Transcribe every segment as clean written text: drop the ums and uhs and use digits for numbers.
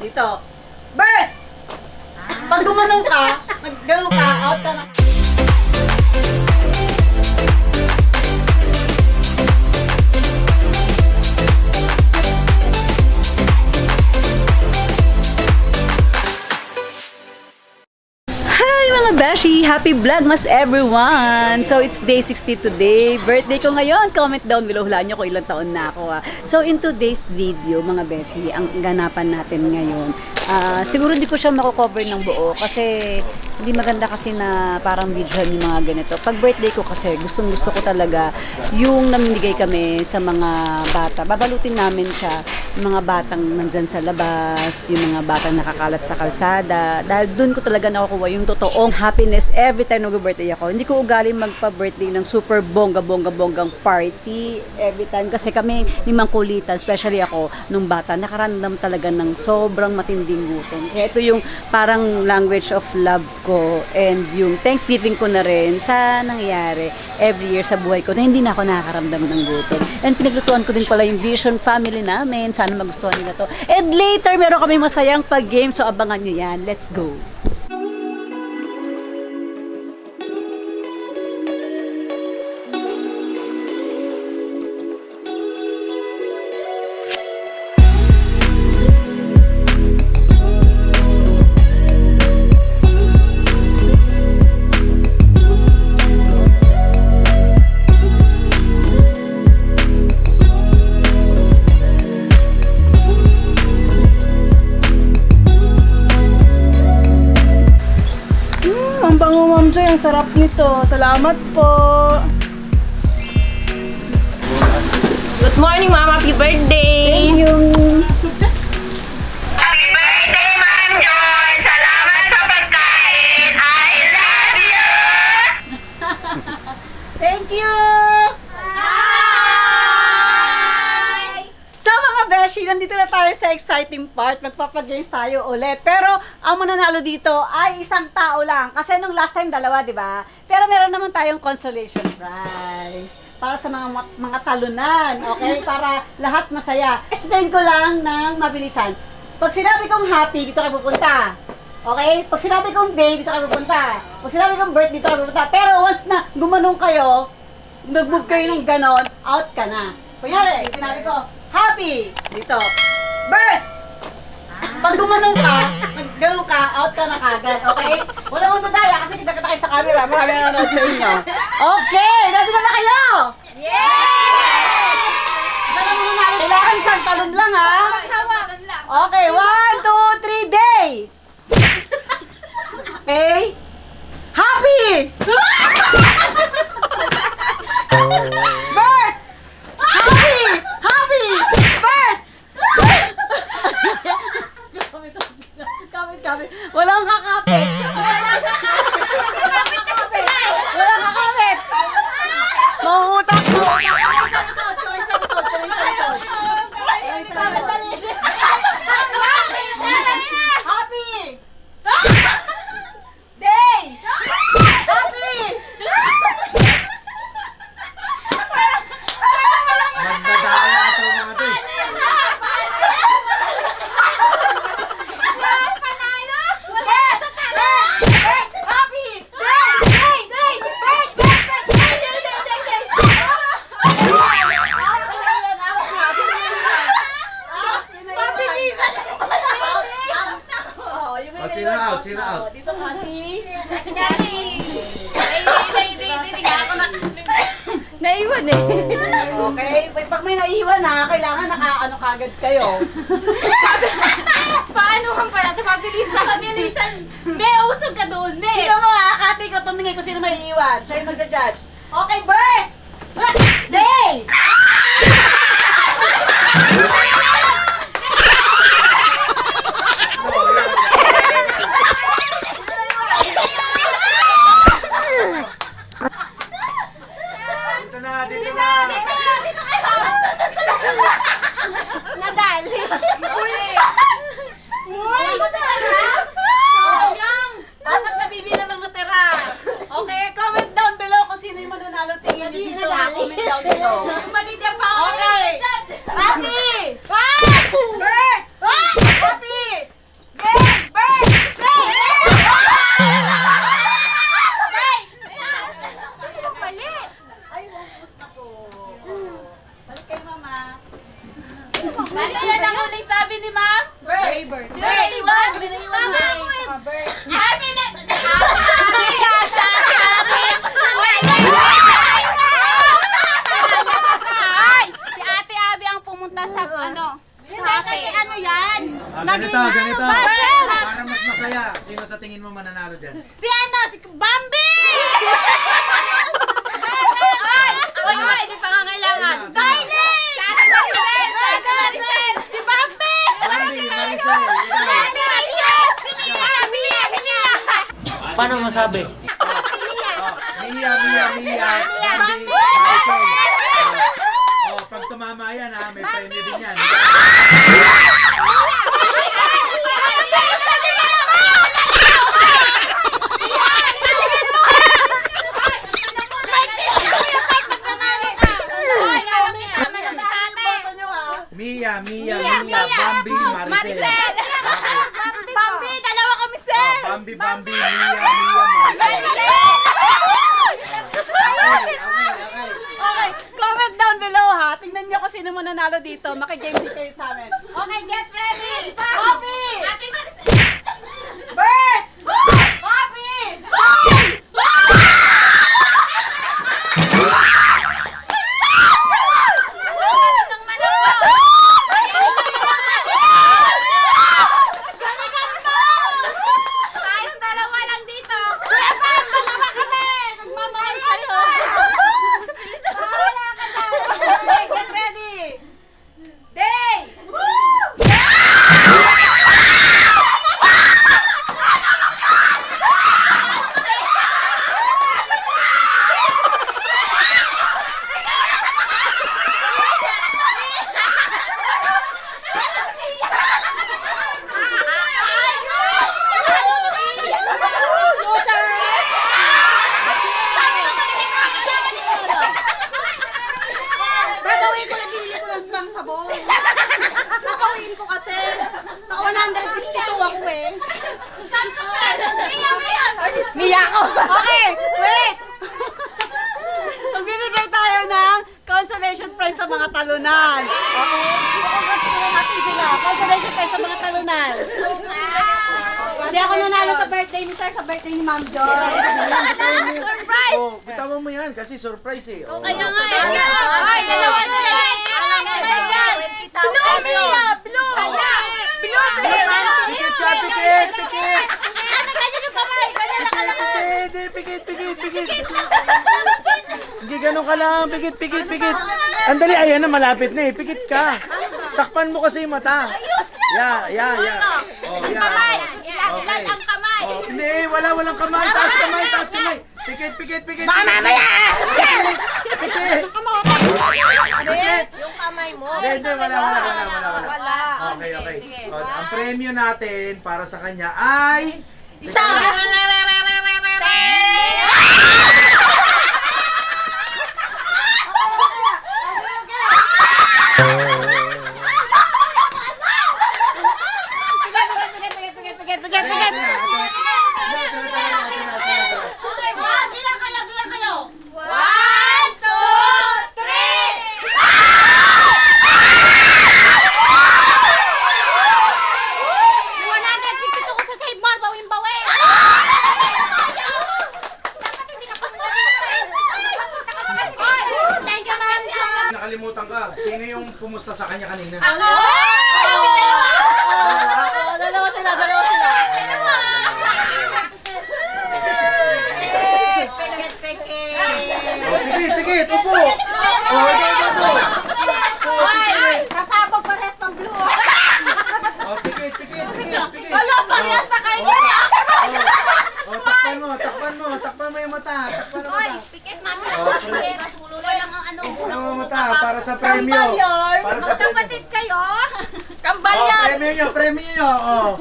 Dito. Bert! Pag gumanong ka, nag-ganong ka, out ka na. Mga Beshi, happy Vlogmas everyone! So it's day 60 today, birthday ko ngayon. Comment down below, hulaan nyo kung ilang taon na ako. So in today's video mga Beshi, ang ganapan natin ngayon, siguro hindi ko siya mako-cover ng buo kasi hindi maganda kasi na parang video yung mga ganito. Pag birthday ko kasi, gustong gusto ko talaga yung namimigay kami sa mga bata. Babalutin namin siya, yung mga batang nandyan sa labas, yung mga batang nakakalat sa kalsada. Dahil dun ko talaga nakukuha yung totoong happiness every time nag-birthday ako. Hindi ko ugali magpa-birthday ng super bonggang party every time. Kasi kami ni Mang Kulitan, especially ako, nung bata, nakaramdam talaga ng sobrang matinding gutom. Kaya ito yung parang language of love ko and yung Thanksgiving ko na rin sa nangyayari every year sa buhay ko na hindi na ako nakakaramdam ng gutom. And pinaglutuan ko din pala yung Vision family namin. Sana magustuhan nila to. And later, meron kami masayang pag-game. So, abangan nyo yan. Let's go! Ang sarap nito. Salamat po. Good morning, Mom. Happy birthday! Thank you. Happy birthday, Ma'am John! Salamat sa pagkain! I love you! Thank you. Hi! So mga Beshi, nandito na tayo sa exciting part. Magpapagames tayo ulit. Pero ang mananalo dito ay isang tao lang. Kasi nung last time, dalawa, di ba? Pero meron naman tayong consolation prize para sa mga talunan, okay? Para lahat masaya. Explain ko lang ng mabilisan. Pag sinabi kong happy, dito kayo pupunta. Okay? Pag sinabi kong day, dito kayo pupunta. Pag sinabi kong birth, dito kayo pupunta. Pero once na gumanong kayo, nag-move kayo ng ganon, out ka na. Kunyari, sinabi ko, happy, dito. Birth! Pag gumanong ka, nag-ganon ka, out ka na kagad, okay? Wala mong dadaya kasi kita kayo sa camera. Marami na nanonood sa inyo. Okay! Ready na ba kayo? Yes! Saan mo nanalo? Kailangan isang talon lang, ha? Okay, 1, 2, 3, day! Okay? Happy! Bert! Happy! Happy! Bert! Kapit. Walang kakapit. Walang kakapit. Mahutak mo. Choice ang to. Happy! Day! Happy! Magdadaya ito mga to. Sino out? Dito kasi. Naiwan eh. Okay? Pag may naiwan ha, kailangan naka-ano kagad kayo. Paano kang pala? Mabilisan! May usog ka doon, May! Sino mo ha? Kati ko, tumingin ko sino may iwan. Siya yung magja-judge. Okay, Bert! Day! Dito na! Nadali! Uy! Sayang! Dapat nabibila lang natira. Okay, comment down below kung sino yung mananalo tingin nyo dito ha. Comment down below. Yung matitya pa ako Okay. dyan! Happy! kay Bert. Sino naiwan? Mama mo eh. Abi na! Ay! Si Ate Abi ang pumunta sa ano? Kasi ano yan? Ganito, ganito. Buzzer! Para mas masaya. Sino sa tingin mo mananalo dyan? Si ano? Si Bambi! Ay! Ay! Hindi pa nga kailangan. Darling! Si Ate Maricel! Si Ate Maricel! Si Bambi! Bambi, Maricel. Si Ate Maricel! Si Mia! Si Mia! Si Mia! Paano masabi? Mia, Bambi, Maricel. Pag tumama yan ha, may premyo din yan. Mia, Bambi, Maricel. Bambi! Dalawa kami, sir! Bambi, Mia, Maricel. Okay. Okay, comment down below ha. Tingnan niyo kung sino mananalo dito. Maki-game din kayo sa amin. Okay, get ready! Bobby! Ate Maricel! Bert! Bobby! Ang manok! Tayong dalawa lang dito. Dalawa kami! Nagmamahal sa'yo! Okay, get ready! Day! Babawin ko lang, binili ko lang pang sabon. Babawin ko kasi. Naka 162 ako eh. Mia ko! Okay, wait! Magbibigay tayo ng consolation prize sa mga talunan. Okay? Tingnan natin sila. Consolation prize sa mga talunan. Hindi ako nanalo sa birthday ni Sir, sa birthday ni Ma'am Joy. Surprise! Oh, bitawan mo yan kasi surprise eh. Oh. Kaya nga eh. Ay, dalawa na yan. Blue, Mia! Blue! Pikit ka, pikit! Ano, ganyan yung kamay? Ganyan na kalaki. Pikit! Hindi, ganun ka lang. Pikit. Andali, ayan na, malapit na eh. Pikit ka. Takpan mo kasi yung mata. Yeah. Oh, yeah. Kamay. Ilan ang kamay. Oh, hindi, walang kamay. Taas kamay. Pikit. Baka mamaya! Pikit. Yung kamay mo. Hindi, wala. Wala. Okay. Oh, ang premyo natin para sa kanya ay... Isa! Okay, bilang kayo. 1, 2, 3! 162 ko sa save more, bawin-bawi! Thank you, Ma'am Joy. Nakalimutan ka. Sino yung pumusta sa kanya kanina? Ako! Dalawa sila. Pikit. Upo. Oh, ito. Kasabog parehas pang blue. Oh, pikit. Wala, parehas na kayo. Takpan mo yung mata. Takpan ang Hoy, mata. pikit mami. Oh, Pikit. Masulo lang ang ano. Takpan ang mata para sa premyo. Para sa premyo. Magkapatid kayo. Kambal Oh, yan. premyo nyo. Oh.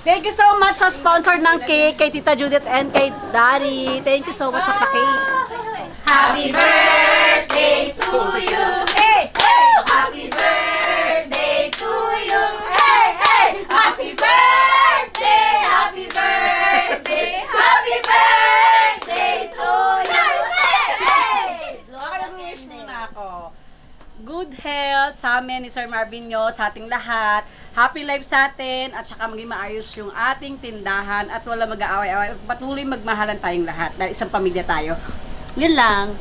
Thank you so much sa sponsor ng cake, kay Tita Judith and kay Daddy. Thank you so much sa cake. Happy birthday to you. Hey, hey. Happy birthday to you. Hey, hey. Happy birthday. Happy birthday. Happy birthday to you. Hey, hey. Wish muna ako. Good health sa amin ni Sir Marvin nyo, sa ating lahat. Happy life sa atin at saka maging maayos yung ating tindahan at wala mag-aaway-aaway. Patuloy magmahalan tayong lahat dahil isang pamilya tayo. Yun lang.